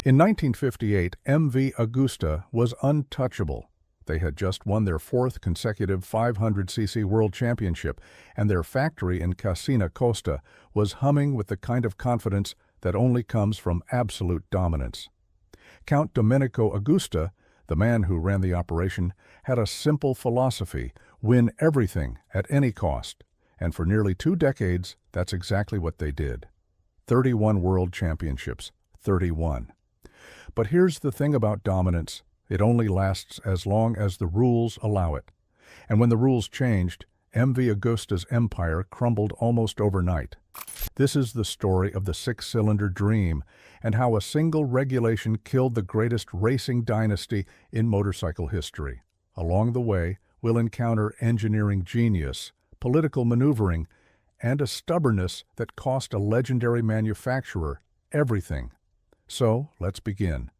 In 1958, MV Agusta was untouchable. They had just won their fourth consecutive 500cc World Championship, and their factory in Casina Costa was humming with the kind of confidence that only comes from absolute dominance. Count Domenico Agusta, the man who ran the operation, had a simple philosophy: win everything at any cost. And for nearly 2 decades, that's exactly what they did. 31 World Championships. 31. But here's the thing about dominance: it only lasts as long as the rules allow it. And when the rules changed, MV Agusta's empire crumbled almost overnight. This is the story of the six-cylinder dream and how a single regulation killed the greatest racing dynasty in motorcycle history. Along the way, we'll encounter engineering genius, political maneuvering, and a stubbornness that cost a legendary manufacturer everything. So, let's begin.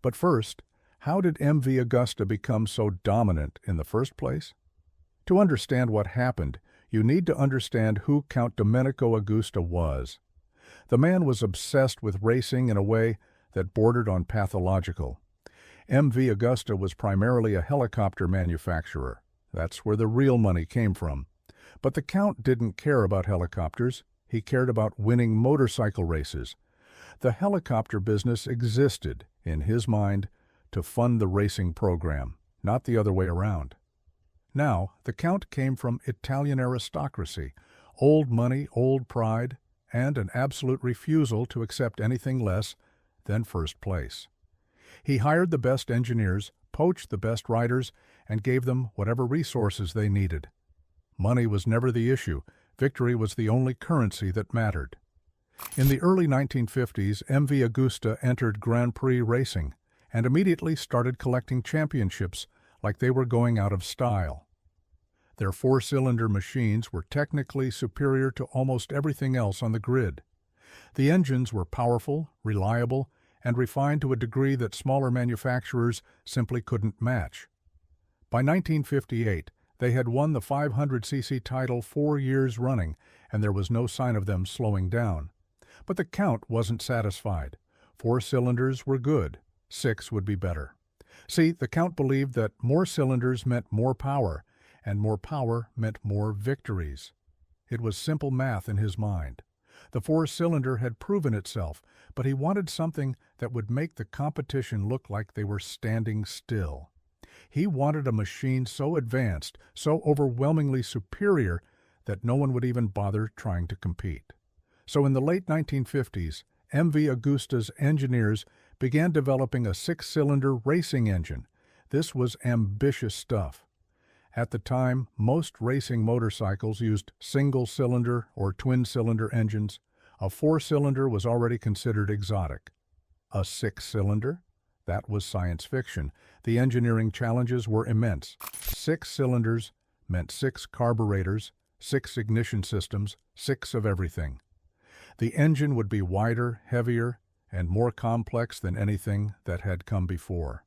But first, how did MV Agusta become so dominant in the first place? To understand what happened, you need to understand who Count Domenico Agusta was. The man was obsessed with racing in a way that bordered on pathological. MV Agusta was primarily a helicopter manufacturer. That's where the real money came from. But the Count didn't care about helicopters. He cared about winning motorcycle races. The helicopter business existed, in his mind, to fund the racing program, not the other way around. Now, the Count came from Italian aristocracy, old money, old pride, and an absolute refusal to accept anything less than first place. He hired the best engineers, poached the best riders, and gave them whatever resources they needed. Money was never the issue. Victory was the only currency that mattered. In the early 1950s, MV Agusta entered Grand Prix racing and immediately started collecting championships like they were going out of style. Their 4-cylinder machines were technically superior to almost everything else on the grid. The engines were powerful, reliable, and refined to a degree that smaller manufacturers simply couldn't match. By 1958, they had won the 500cc title 4 years running, and there was no sign of them slowing down. But the Count wasn't satisfied. 4 cylinders were good. 6 would be better. See, the Count believed that more cylinders meant more power, and more power meant more victories. It was simple math in his mind. The 4-cylinder had proven itself, but he wanted something that would make the competition look like they were standing still. He wanted a machine so advanced, so overwhelmingly superior, that no one would even bother trying to compete. So in the late 1950s, MV Agusta's engineers began developing a 6-cylinder racing engine. This was ambitious stuff. At the time, most racing motorcycles used single-cylinder or twin-cylinder engines. A 4-cylinder was already considered exotic. A 6-cylinder? That was science fiction. The engineering challenges were immense. 6 cylinders meant 6 carburetors, 6 ignition systems, 6 of everything. The engine would be wider, heavier, and more complex than anything that had come before.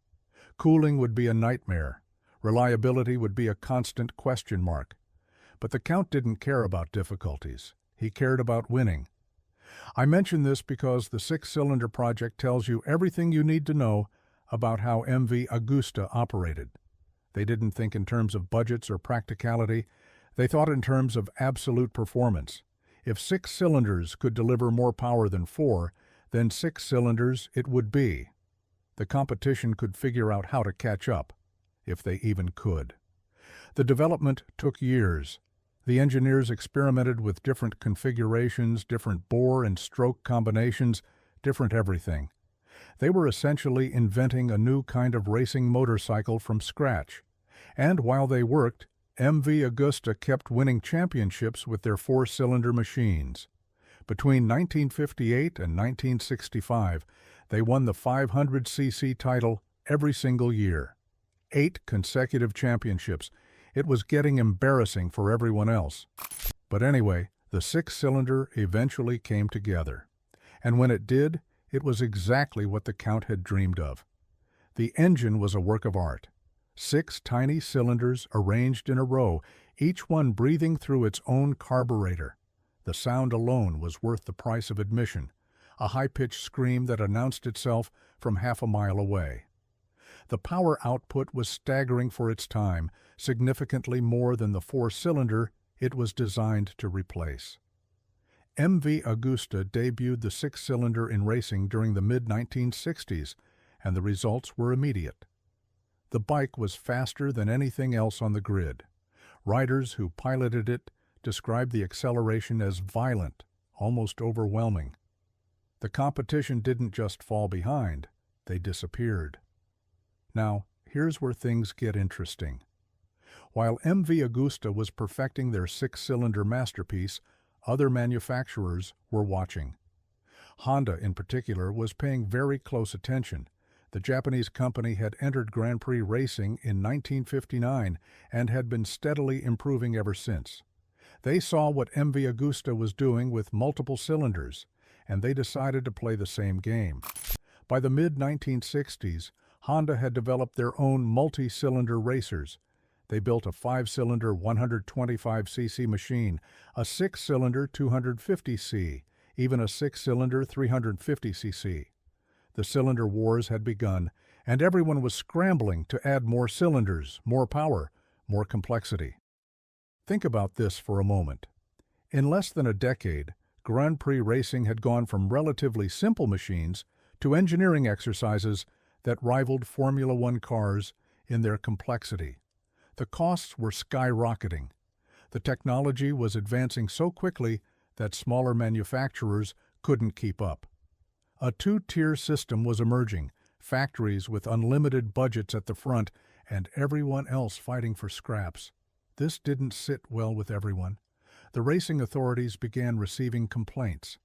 Cooling would be a nightmare. Reliability would be a constant question mark. But the Count didn't care about difficulties. He cared about winning. I mention this because the 6-cylinder project tells you everything you need to know about how MV Agusta operated. They didn't think in terms of budgets or practicality. They thought in terms of absolute performance. If 6 cylinders could deliver more power than 4, then 6 cylinders it would be. The competition could figure out how to catch up, if they even could. The development took years. The engineers experimented with different configurations, different bore and stroke combinations, different everything. They were essentially inventing a new kind of racing motorcycle from scratch. And while they worked, MV Agusta kept winning championships with their 4-cylinder machines. Between 1958 and 1965, they won the 500cc title every single year. 8 consecutive championships. It was getting embarrassing for everyone else. But anyway, the 6-cylinder eventually came together. And when it did, it was exactly what the Count had dreamed of. The engine was a work of art. 6 tiny cylinders arranged in a row, each one breathing through its own carburetor. The sound alone was worth the price of admission. a high-pitched scream that announced itself from half a mile away. The power output was staggering for its time, significantly more than the four-cylinder it was designed to replace. MV Agusta debuted the six-cylinder in racing during the mid-1960s, and the results were immediate. The bike was faster than anything else on the grid. Riders who piloted it described the acceleration as violent, almost overwhelming. The competition didn't just fall behind, they disappeared. Now, here's where things get interesting. While MV Agusta was perfecting their six-cylinder masterpiece, other manufacturers were watching. Honda, in particular, was paying very close attention. The Japanese company had entered Grand Prix racing in 1959 and had been steadily improving ever since. They saw what MV Agusta was doing with multiple cylinders, and they decided to play the same game. By the mid-1960s, Honda had developed their own multi-cylinder racers. They built a 5-cylinder 125cc machine, a 6-cylinder 250cc, even a 6-cylinder 350cc. The cylinder wars had begun, and everyone was scrambling to add more cylinders, more power, more complexity. Think about this for a moment. In less than a decade, Grand Prix racing had gone from relatively simple machines to engineering exercises that rivaled Formula One cars in their complexity. The costs were skyrocketing. The technology was advancing so quickly that smaller manufacturers couldn't keep up. A two-tier system was emerging, factories with unlimited budgets at the front and everyone else fighting for scraps. This didn't sit well with everyone. The racing authorities began receiving complaints.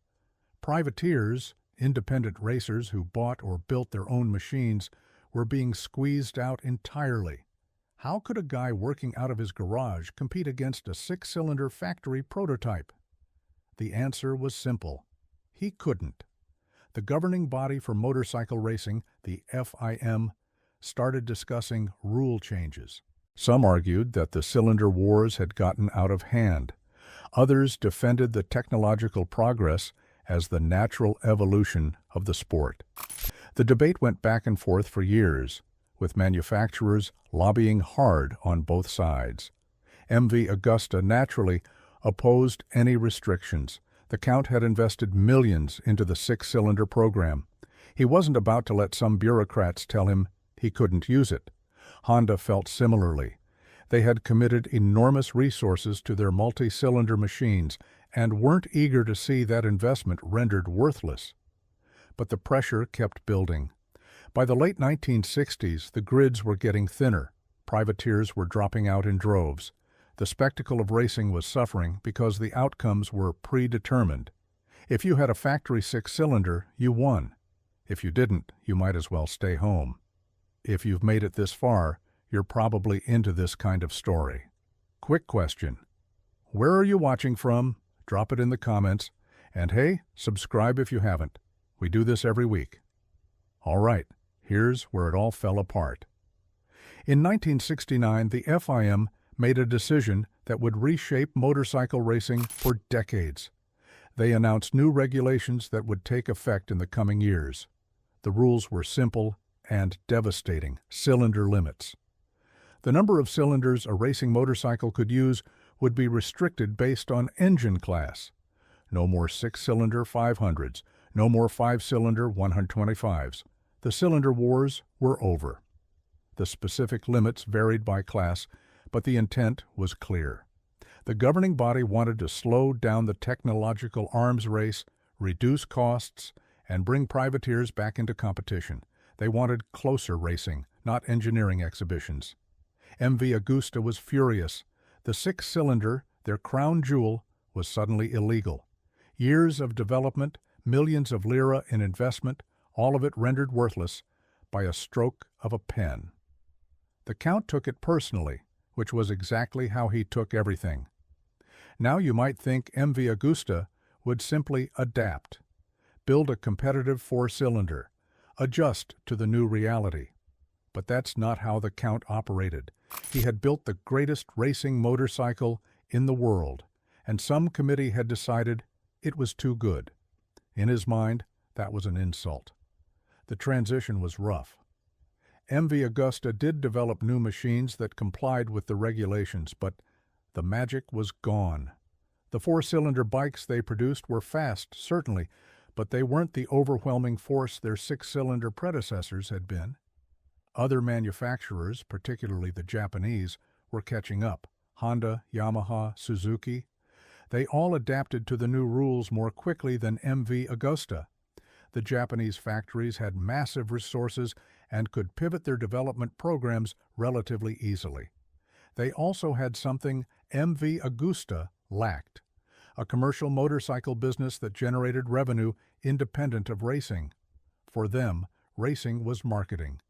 Privateers, independent racers who bought or built their own machines, were being squeezed out entirely. How could a guy working out of his garage compete against a 6-cylinder factory prototype? The answer was simple. He couldn't. The governing body for motorcycle racing, the FIM, started discussing rule changes. Some argued that the cylinder wars had gotten out of hand. Others defended the technological progress as the natural evolution of the sport. The debate went back and forth for years, with manufacturers lobbying hard on both sides. MV Agusta naturally opposed any restrictions. The Count had invested millions into the 6-cylinder program. He wasn't about to let some bureaucrats tell him he couldn't use it. Honda felt similarly. They had committed enormous resources to their multi-cylinder machines and weren't eager to see that investment rendered worthless. But the pressure kept building. By the late 1960s, the grids were getting thinner. Privateers were dropping out in droves. The spectacle of racing was suffering because the outcomes were predetermined. If you had a factory 6-cylinder, you won. If you didn't, you might as well stay home. If you've made it this far, you're probably into this kind of story. Quick question. Where are you watching from? Drop it in the comments. And hey, subscribe if you haven't. We do this every week. All right, here's where it all fell apart. In 1969, the FIM made a decision that would reshape motorcycle racing for decades. They announced new regulations that would take effect in the coming years. The rules were simple and devastating: cylinder limits. The number of cylinders a racing motorcycle could use would be restricted based on engine class. No more 6-cylinder 500s, no more 5-cylinder 125s. The cylinder wars were over. The specific limits varied by class, but the intent was clear. The governing body wanted to slow down the technological arms race, reduce costs, and bring privateers back into competition. They wanted closer racing, not engineering exhibitions. MV Agusta was furious. The 6-cylinder, their crown jewel, was suddenly illegal. Years of development, millions of lira in investment, all of it rendered worthless by a stroke of a pen. The Count took it personally, which was exactly how he took everything. Now you might think MV Agusta would simply adapt, build a competitive 4-cylinder, adjust to the new reality. But that's not how the Count operated. He had built the greatest racing motorcycle in the world, and some committee had decided it was too good. In his mind, That was an insult. The transition was rough. MV Agusta did develop new machines that complied with the regulations, but the magic was gone. The four-cylinder bikes they produced were fast, certainly, but they weren't the overwhelming force their six-cylinder predecessors had been. Other manufacturers, particularly the Japanese, were catching up. Honda, Yamaha, Suzuki. They all adapted to the new rules more quickly than MV Agusta. The Japanese factories had massive resources and could pivot their development programs relatively easily. They also had something MV Agusta lacked: a commercial motorcycle business that generated revenue independent of racing. For them, racing was marketing.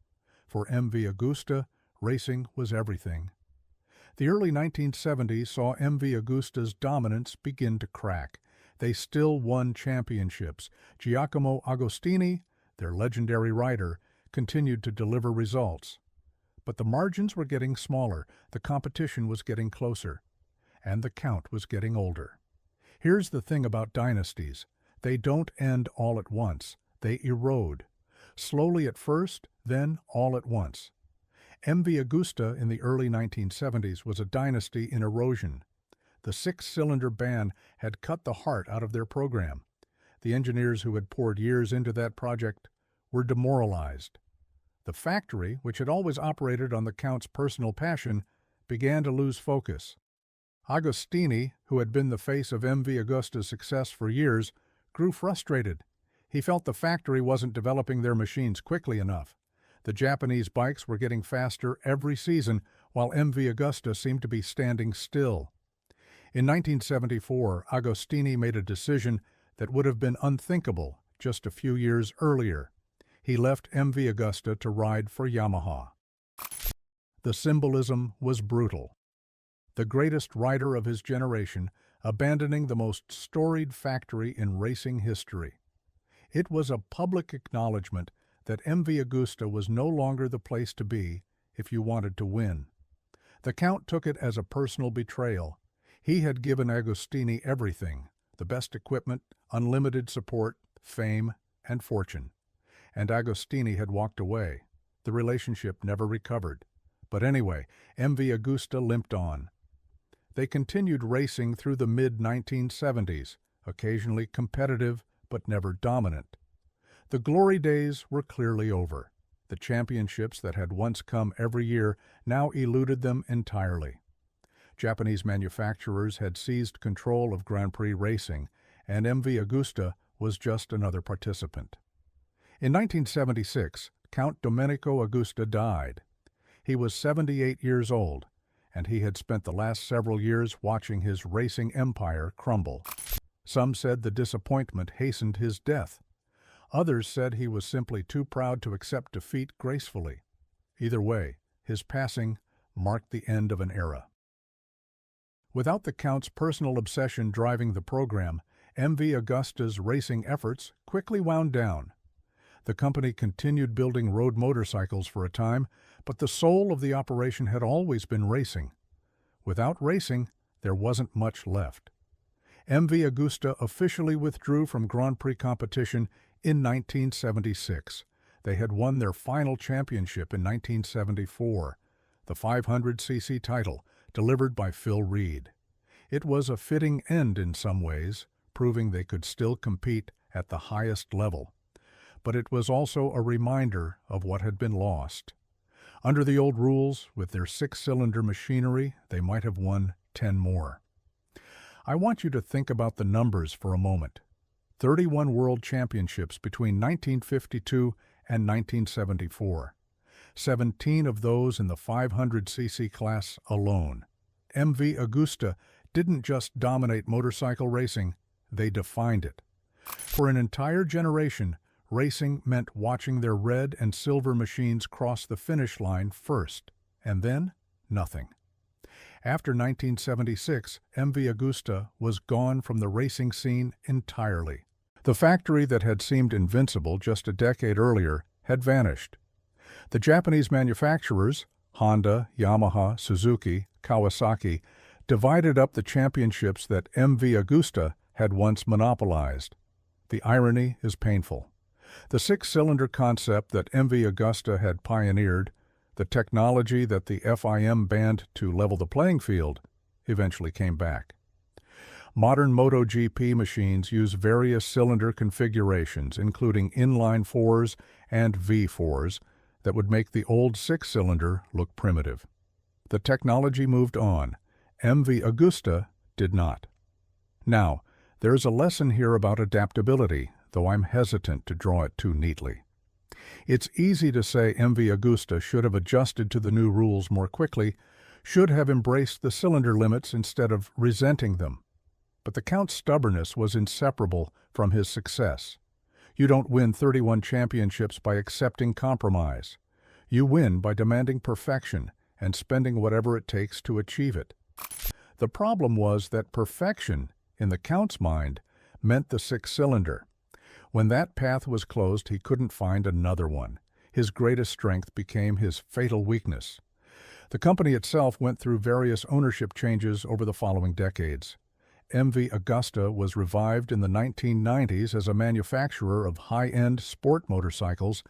For MV Agusta, racing was everything. The early 1970s saw MV Agusta's dominance begin to crack. They still won championships. Giacomo Agostini, their legendary rider, continued to deliver results. But the margins were getting smaller, the competition was getting closer, and the Count was getting older. Here's the thing about dynasties. They don't end all at once. They erode. Slowly at first, then all at once. MV Agusta in the early 1970s was a dynasty in erosion. The six-cylinder ban had cut the heart out of their program. The engineers who had poured years into that project were demoralized. The factory, which had always operated on the Count's personal passion, began to lose focus. Agostini, who had been the face of MV Agusta's success for years, grew frustrated. He felt the factory wasn't developing their machines quickly enough. The Japanese bikes were getting faster every season, while MV Agusta seemed to be standing still. In 1974, Agostini made a decision that would have been unthinkable just a few years earlier. He left MV Agusta to ride for Yamaha. The symbolism was brutal. The greatest rider of his generation, abandoning the most storied factory in racing history. It was a public acknowledgement that MV Agusta was no longer the place to be if you wanted to win. The Count took it as a personal betrayal. He had given Agostini everything: the best equipment, unlimited support, fame, and fortune. And Agostini had walked away. The relationship never recovered. But anyway, MV Agusta limped on. They continued racing through the mid-1970s, occasionally competitive but never dominant. The glory days were clearly over. The championships that had once come every year now eluded them entirely. Japanese manufacturers had seized control of Grand Prix racing, and MV Agusta was just another participant. In 1976, Count Domenico Agusta died. He was 78 years old, and he had spent the last several years watching his racing empire crumble. Some said the disappointment hastened his death. Others said he was simply too proud to accept defeat gracefully. Either way, his passing marked the end of an era. Without the Count's personal obsession driving the program, MV Agusta's racing efforts quickly wound down. The company continued building road motorcycles for a time, but the soul of the operation had always been racing. Without racing, there wasn't much left. MV Agusta officially withdrew from Grand Prix competition in 1976. They had won their final championship in 1974, the 500cc title, delivered by Phil Reed. It was a fitting end in some ways, proving they could still compete at the highest level. But it was also a reminder of what had been lost. Under the old rules, with their six-cylinder machinery, they might have won 10 more. I want you to think about the numbers for a moment. 31 world championships between 1952 and 1974. 17 of those in the 500cc class alone. MV Agusta didn't just dominate motorcycle racing, they defined it. For an entire generation, racing meant watching their red and silver machines cross the finish line first, and then nothing. After 1976, MV Agusta was gone from the racing scene entirely. The factory that had seemed invincible just a decade earlier had vanished. The Japanese manufacturers, Honda, Yamaha, Suzuki, Kawasaki, divided up the championships that MV Agusta had once monopolized. The irony is painful. The six-cylinder concept that MV Agusta had pioneered, the technology that the FIM banned to level the playing field, eventually came back. Modern MotoGP machines use various cylinder configurations, including inline fours and V4s, that would make the old six-cylinder look primitive. The technology moved on. MV Agusta did not. Now, there is a lesson here about adaptability, though I'm hesitant to draw it too neatly. It's easy to say MV Agusta should have adjusted to the new rules more quickly, should have embraced the cylinder limits instead of resenting them. But the Count's stubbornness was inseparable from his success. You don't win 31 championships by accepting compromise. You win by demanding perfection and spending whatever it takes to achieve it. The problem was that perfection, in the Count's mind, meant the six-cylinder. When that path was closed, he couldn't find another one. His greatest strength became his fatal weakness. The company itself went through various ownership changes over the following decades. MV Agusta was revived in the 1990s as a manufacturer of high-end sport motorcycles,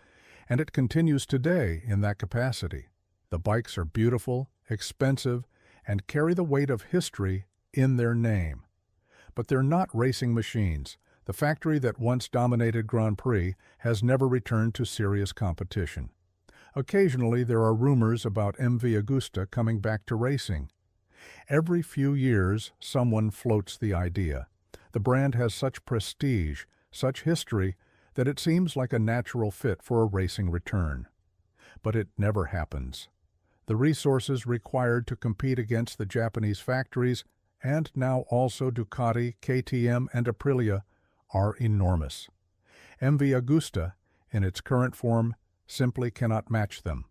and it continues today in that capacity. The bikes are beautiful, expensive, and carry the weight of history in their name. But they're not racing machines. The factory that once dominated Grand Prix has never returned to serious competition. Occasionally, there are rumors about MV Agusta coming back to racing. Every few years, someone floats the idea. The brand has such prestige, such history, that it seems like a natural fit for a racing return. But it never happens. The resources required to compete against the Japanese factories, and now also Ducati, KTM, and Aprilia, are enormous. MV Agusta, in its current form, simply cannot match them.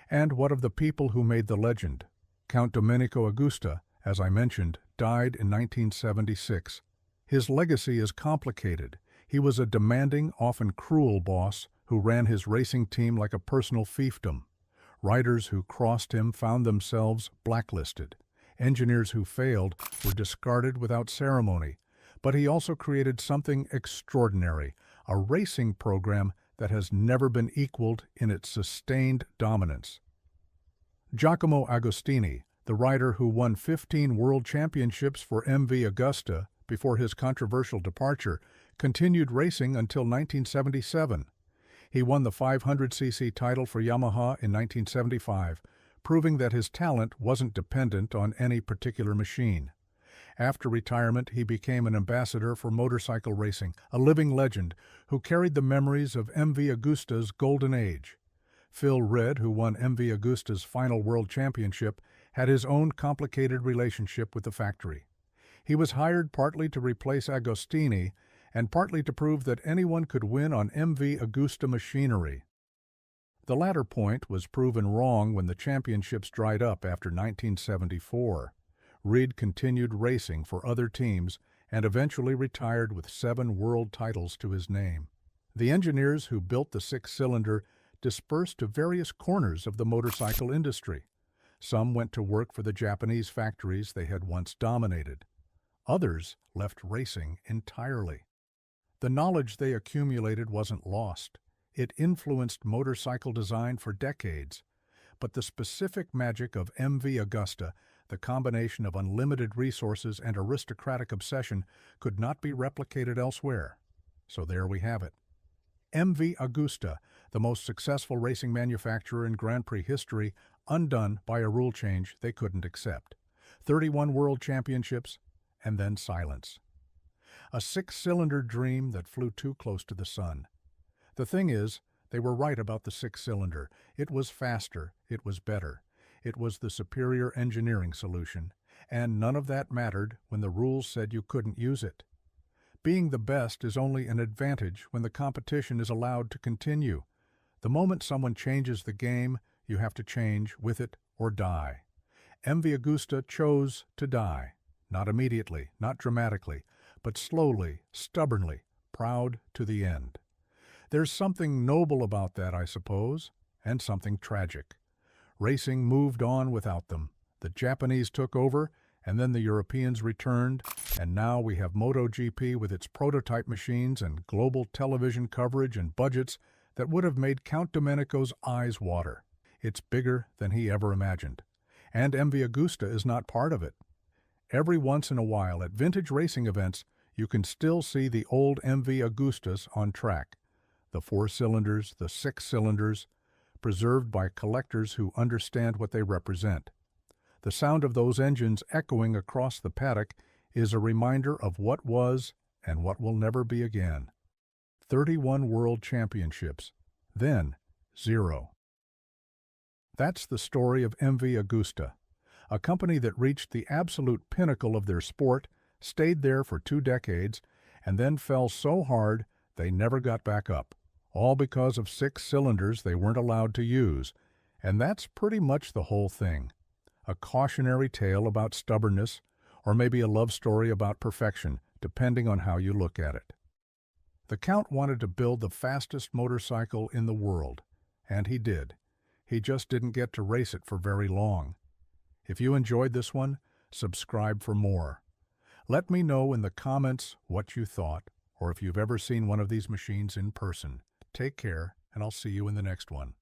And what of the people who made the legend? Count Domenico Agusta, as I mentioned, died in 1976. His legacy is complicated. He was a demanding, often cruel boss who ran his racing team like a personal fiefdom. Riders who crossed him found themselves blacklisted. Engineers who failed were discarded without ceremony. But he also created something extraordinary, a racing program that has never been equaled in its sustained dominance. Giacomo Agostini, the rider who won 15 world championships for MV Agusta before his controversial departure, continued racing until 1977. He won the 500cc title for Yamaha in 1975, proving that his talent wasn't dependent on any particular machine. After retirement, he became an ambassador for motorcycle racing, a living legend who carried the memories of MV Agusta's golden age. Phil Red, who won MV Agusta's final world championship, had his own complicated relationship with the factory. He was hired partly to replace Agostini and partly to prove that anyone could win on MV Agusta machinery. The latter point was proven wrong when the championships dried up after 1974. Reed continued racing for other teams and eventually retired with 7 world titles to his name. The engineers who built the six-cylinder dispersed to various corners of the motorcycle industry. Some went to work for the Japanese factories they had once dominated. Others left racing entirely. The knowledge they accumulated wasn't lost. It influenced motorcycle design for decades. But the specific magic of MV Agusta, the combination of unlimited resources and aristocratic obsession, could not be replicated elsewhere. So there we have it. MV Agusta, the most successful racing manufacturer in Grand Prix history, undone by a rule change they couldn't accept. 31 world championships, and then silence. A six-cylinder dream that flew too close to the sun. The thing is, they were right about the six-cylinder. It was faster, it was better. It was the superior engineering solution, and none of that mattered when the rules said you couldn't use it. Being the best is only an advantage when the competition is allowed to continue. The moment someone changes the game, you have to change with it or die. MV Agusta chose to die. Not immediately, not dramatically, but slowly, stubbornly, proud to the end. There's something noble about that, I suppose, and something tragic. Racing moved on without them. The Japanese took over, and then the Europeans returned, And now we have MotoGP with its prototype machines and global television coverage and budgets that would have made Count Domenico's eyes water. It's bigger than he ever imagined. And MV Agusta is not part of it. Every once in a while at vintage racing events, you can still see the old MV Agustas on track. The 4 cylinders, the 6 cylinders, preserved by collectors who understand what they represent. The sound of those engines echoing across the paddock is a reminder of what was and what will never be again. 31 world championships, then 0. That's the story of MV Agusta, a company that reached the absolute pinnacle of their sport, stayed there for 2 decades, and then fell so hard they never got back up, all because of 6 cylinders they weren't allowed to use. And that's pretty much the whole thing. A cautionary tale about stubbornness, or maybe a love story about perfection, depending on how you look at it. The Count wanted to build the fastest motorcycle in the world, and he did. He just didn't get to race it for very long. If you enjoyed this one, subscribe for more. Let me know in the comments what you thought, or if you've ever seen one of these machines in person. Take care, and I'll see you in the next one.